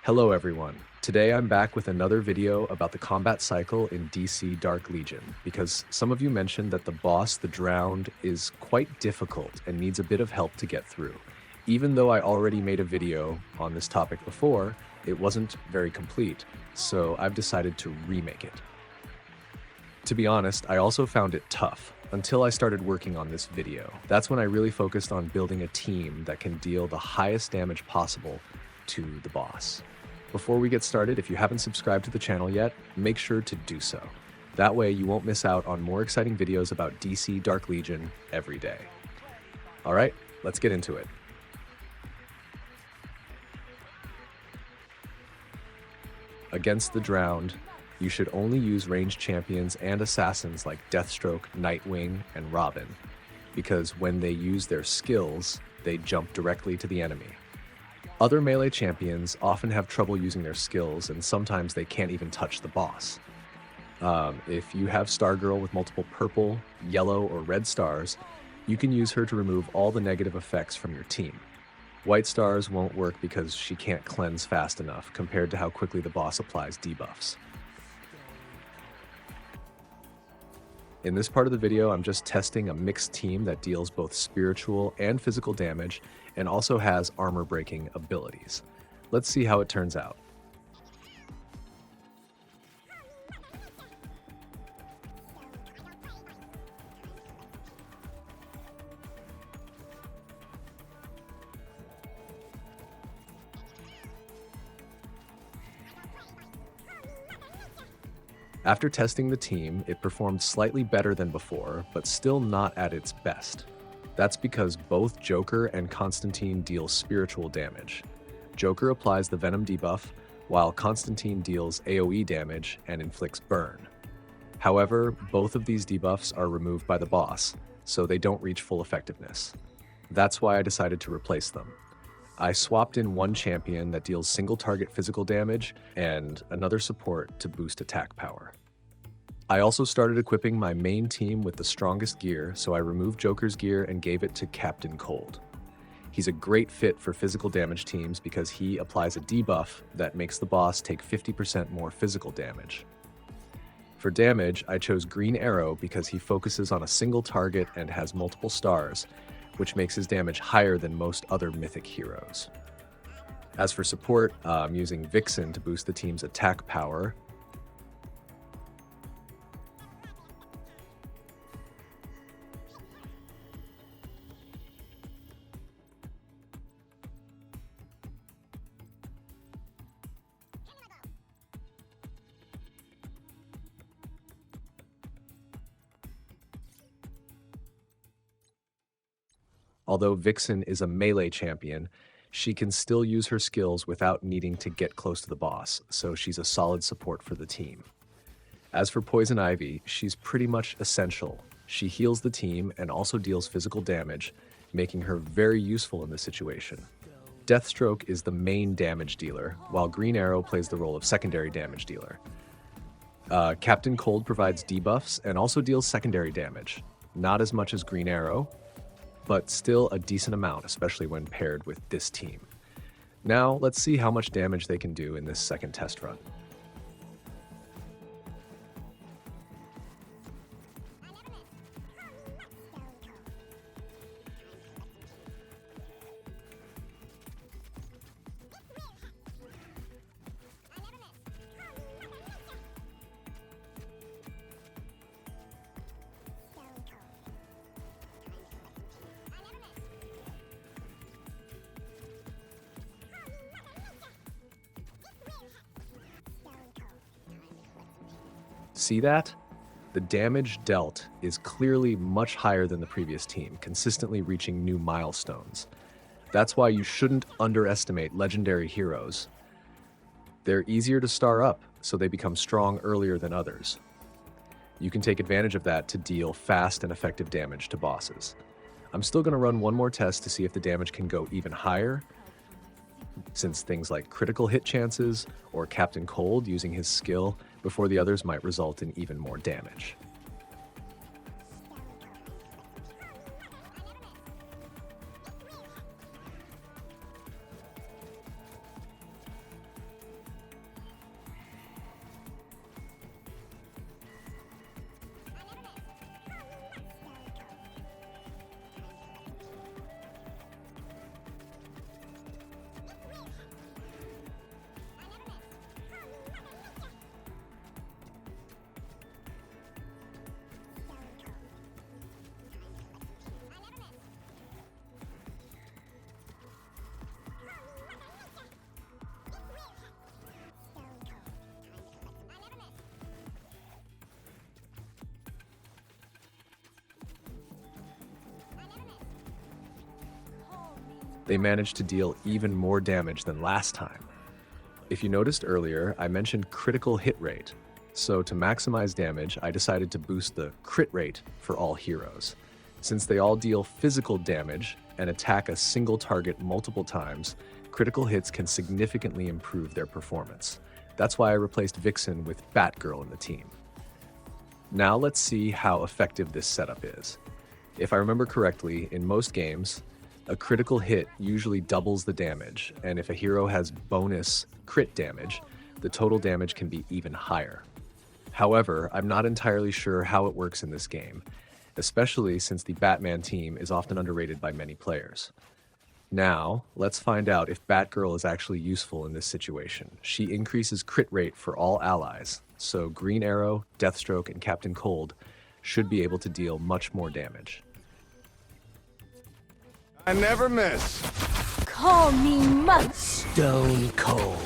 Hello everyone. Today I'm back with another video about the combat cycle in DC Dark Legion, because some of you mentioned that the boss, the Drowned, is quite difficult and needs a bit of help to get through. Even though I already made a video on this topic before, it wasn't very complete, so I've decided to remake it. To be honest, I also found it tough, until I started working on this video. That's when I really focused on building a team that can deal the highest damage possible to the boss. Before we get started, if you haven't subscribed to the channel yet, make sure to do so. That way you won't miss out on more exciting videos about DC Dark Legion every day. Alright, let's get into it. Against the Drowned, you should only use ranged champions and assassins like Deathstroke, Nightwing, and Robin, because when they use their skills, they jump directly to the enemy. Other melee champions often have trouble using their skills, and sometimes they can't even touch the boss. If you have Stargirl with multiple purple, yellow, or red stars, you can use her to remove all the negative effects from your team. White stars won't work because she can't cleanse fast enough compared to how quickly the boss applies debuffs. In this part of the video, I'm just testing a mixed team that deals both spiritual and physical damage and also has armor-breaking abilities. Let's see how it turns out. After testing the team, it performed slightly better than before, but still not at its best. That's because both Joker and Constantine deal spiritual damage. Joker applies the Venom debuff, while Constantine deals AoE damage and inflicts burn. However, both of these debuffs are removed by the boss, so they don't reach full effectiveness. That's why I decided to replace them. I swapped in one champion that deals single target physical damage and another support to boost attack power. I also started equipping my main team with the strongest gear, so I removed Joker's gear and gave it to Captain Cold. He's a great fit for physical damage teams because he applies a debuff that makes the boss take 50% more physical damage. For damage, I chose Green Arrow because he focuses on a single target and has multiple stars, which makes his damage higher than most other mythic heroes. As for support, I'm using Vixen to boost the team's attack power. Although Vixen is a melee champion, she can still use her skills without needing to get close to the boss, so she's a solid support for the team. As for Poison Ivy, she's pretty much essential. She heals the team and also deals physical damage, making her very useful in this situation. Deathstroke is the main damage dealer, while Green Arrow plays the role of secondary damage dealer. Captain Cold provides debuffs and also deals secondary damage. Not as much as Green Arrow, but still a decent amount, especially when paired with this team. Now, let's see how much damage they can do in this second test run. See that? The damage dealt is clearly much higher than the previous team, consistently reaching new milestones. That's why you shouldn't underestimate legendary heroes. They're easier to star up, so they become strong earlier than others. You can take advantage of that to deal fast and effective damage to bosses. I'm still going to run one more test to see if the damage can go even higher, since things like critical hit chances or Captain Cold using his skill before the others might result in even more damage. they manage to deal even more damage than last time. If you noticed earlier, I mentioned critical hit rate. So to maximize damage, I decided to boost the crit rate for all heroes. Since they all deal physical damage and attack a single target multiple times, critical hits can significantly improve their performance. That's why I replaced Vixen with Batgirl in the team. Now let's see how effective this setup is. If I remember correctly, in most games, a critical hit usually doubles the damage, and if a hero has bonus crit damage, the total damage can be even higher. However, I'm not entirely sure how it works in this game, especially since the Batman team is often underrated by many players. Now, let's find out if Batgirl is actually useful in this situation. She increases crit rate for all allies, so Green Arrow, Deathstroke, and Captain Cold should be able to deal much more damage. I never miss. Call me Stone cold.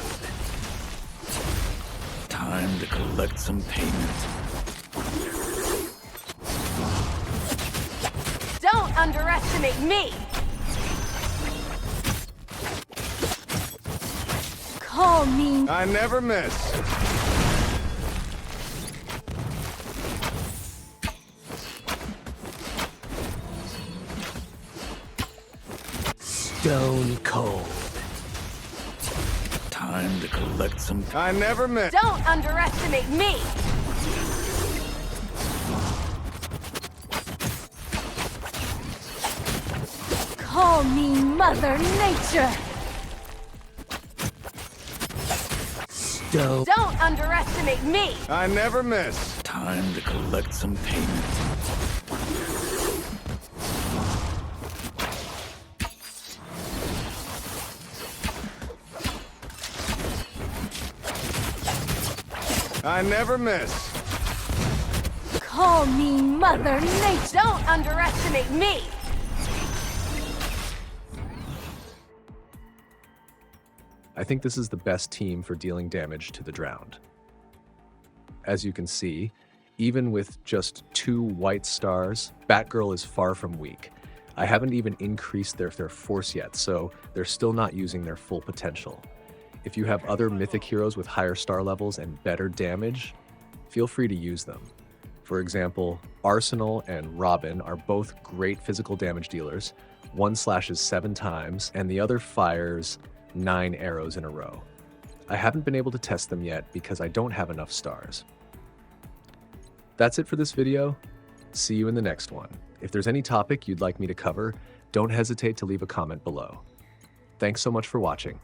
Time to collect some payment. Don't underestimate me! Call me I never miss. Stone cold. Time to collect some. I never miss. Don't underestimate me! Call me Mother Nature! Stone. Don't underestimate me! I never miss. Time to collect some payment. I never miss. Call me Mother Nature! Don't underestimate me! I think this is the best team for dealing damage to the drowned. As you can see, even with just 2 white stars, Batgirl is far from weak. I haven't even increased their force yet, so they're still not using their full potential. If you have other mythic heroes with higher star levels and better damage, feel free to use them. For example, Arsenal and Robin are both great physical damage dealers. One slashes 7 times, and the other fires 9 arrows in a row. I haven't been able to test them yet because I don't have enough stars. That's it for this video. See you in the next one. If there's any topic you'd like me to cover, don't hesitate to leave a comment below. Thanks so much for watching.